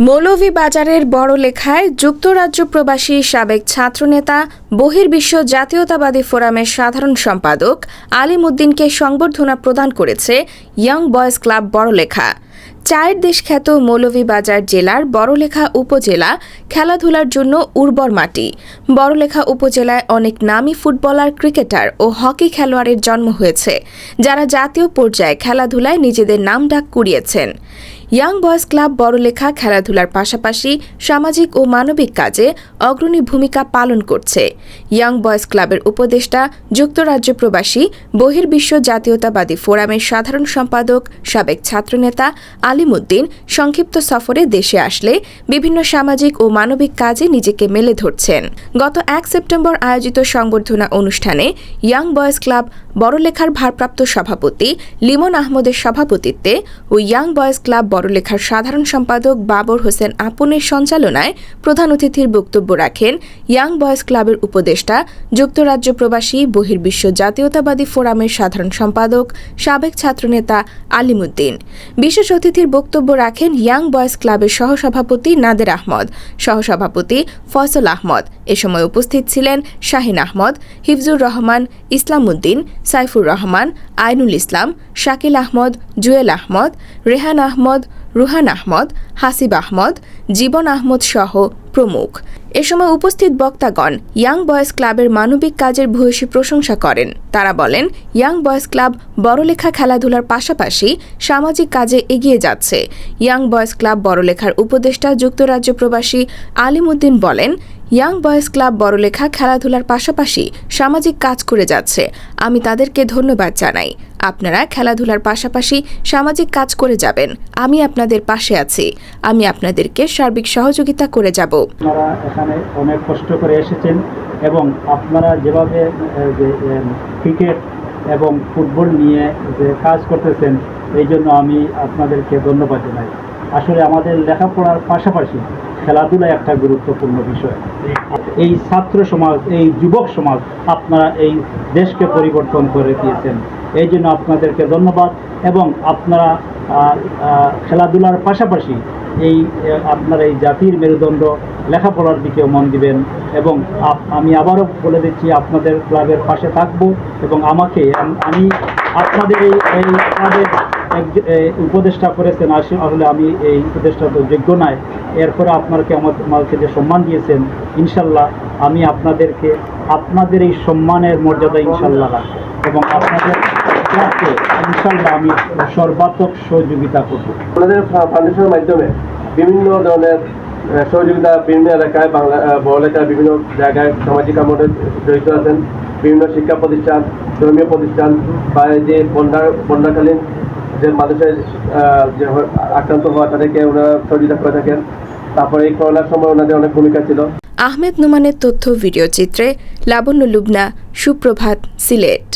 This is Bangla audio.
মৌলভীবাজারের বড়লেখায় যুক্তরাজ্য প্রবাসী সাবেক ছাত্রনেতা বহির্বিশ্ব জাতীয়তাবাদী ফোরামের সাধারণ সম্পাদক আলিম উদ্দিনকে সংবর্ধনা প্রদান করেছে ইয়াং বয়েজ ক্লাব বড়লেখা। চায়ের দেশ খ্যাত মৌলভীবাজার জেলার বড়লেখা উপজেলা খেলাধুলার জন্য উর্বর মাটি। বড়লেখা উপজেলায় অনেক নামী ফুটবলার, ক্রিকেটার ও হকি খেলোয়াড়ের জন্ম হয়েছে, যারা জাতীয় পর্যায়ে খেলাধুলায় নিজেদের নাম ডাক কুড়িয়েছেন। ইয়াং বয়েজ ক্লাব বড়লেখা খেলাধুলার পাশাপাশি সামাজিক ও মানবিক কাজে অগ্রণী ভূমিকা পালন করছে। ইয়াং বয়েজ ক্লাবের উপদেষ্টা, যুক্তরাজ্য প্রবাসী বহির্বিশ্ব জাতীয়তাবাদী ফোরামের সাধারণ সম্পাদক সাবেক ছাত্রনেতা আলিম উদ্দিন সংক্ষিপ্ত সফরে দেশে আসলে বিভিন্ন সামাজিক ও মানবিক কাজে নিজেকে মেলে ধরছেন। গত 1 সেপ্টেম্বর আয়োজিত সংবর্ধনা অনুষ্ঠানে ইয়াং বয়েজ ক্লাব বড়লেখার ভারপ্রাপ্ত সভাপতি লিমন আহমদের সভাপতিত্বে ও ইয়াং বয়েজ ক্লাব বড়লেখার সাধারণ সম্পাদক বাবর হোসেন আপনের সঞ্চালনায় প্রধান অতিথির বক্তব্য রাখেন ইয়াং বয়েজ ক্লাবের উপদেষ্টা, যুক্তরাজ্য প্রবাসী বহির্বিশ্ব জাতীয়তাবাদী ফোরামের সাধারণ সম্পাদক সাবেক ছাত্রনেতা আলিম উদ্দিন। বিশেষ অতিথির বক্তব্য রাখেন ইয়াং বয়েজ ক্লাবের সহসভাপতি নাদের আহমদ, সহসভাপতি ফয়সল আহমদ। এ সময় উপস্থিত ছিলেন শাহিন আহমদ, হিফজুর রহমান, ইসলাম উদ্দিন, সাইফুর রহমান, আইনুল ইসলাম, শাকিল আহমদ, জুয়েল আহমদ, রেহান আহমদ, রুহান আহমদ, হাসিব আহমদ, জীবন আহমদ সহ প্রমুখ। এ সময় উপস্থিত বক্তাগণ ইয়াং বয়েজ ক্লাবের মানবিক কাজের ভূয়সী প্রশংসা করেন। তারা বলেন, ইয়াং বয়েজ ক্লাব বড়লেখা খেলাধুলার পাশাপাশি সামাজিক কাজে এগিয়ে যাচ্ছে। ইয়াং বয়েজ ক্লাব বড়লেখার উপদেষ্টা, যুক্তরাজ্য প্রবাসী আলিম উদ্দিন বলেন, ইয়াং বয়েজ ক্লাব বড়লেখা খেলাধুলার পাশাপাশি সামাজিক কাজ করে যাচ্ছে। আমি তাদেরকে ধন্যবাদ জানাই। আপনারা খেলাধুলার পাশাপাশি সামাজিক কাজ করে যাবেন। আমি আপনাদের পাশে আছি। আমি আপনাদেরকে সার্বিক সহযোগিতা করে যাব। আপনারা এখানে অনেক কষ্ট করে এসেছেন এবং আপনারা যেভাবে ক্রিকেট এবং ফুটবল নিয়ে যে কাজ করতেছেন, এই জন্য আমি আপনাদেরকে ধন্যবাদ জানাই। আসলে আমাদের লেখাপড়ার পাশাপাশি খেলাধুলা একটা গুরুত্বপূর্ণ বিষয়। এই ছাত্র সমাজ, এই যুবক সমাজ, আপনারা এই দেশকে পরিবর্তন করে দিয়েছেন। এই জন্য আপনাদেরকে ধন্যবাদ। এবং আপনারা খেলাধুলার পাশাপাশি আপনারা এই জাতির মেরুদণ্ড লেখাপড়ার দিকেও মন দিবেন। এবং আমি আবারও বলে দিচ্ছি, আপনাদের ক্লাবের পাশে থাকবো এবং আমি আপনাদের এই ক্লাবের উপদেষ্টা করেছেন। আসলে আমি এই উপদেষ্টা তো যোগ্য নয়। এরপরে আপনাকে আমাকে যে সম্মান দিয়েছেন, ইনশাল্লাহ আমি আপনাদের এই সম্মানের মর্যাদা ইনশাল্লাহ রাখবো এবং আপনাদের ক্লাবকে ইনশাল্লাহ আমি সর্বাত্মক সহযোগিতা করব। আপনাদের ফাউন্ডেশনের মাধ্যমে বিভিন্ন ধরনের সহযোগিতা বিভিন্ন এলাকায়, বড়লেখার বিভিন্ন জায়গায় সামাজিক কর্মে জড়িত আছেন। বিভিন্ন শিক্ষা প্রতিষ্ঠান, ধর্মীয় প্রতিষ্ঠান বা যে বন্যাকালীন যে মানুষের যে আক্রান্ত হওয়া, তাদেরকে ওনারা সহযোগিতা করে থাকেন। তারপরে এই করোনার সময় ওনাদের অনেক ভূমিকা ছিল। আহমেদ নোমানের তথ্য ভিডিও চিত্রে লাবণ্য লুবনা, সুপ্রভাত, সিলেট।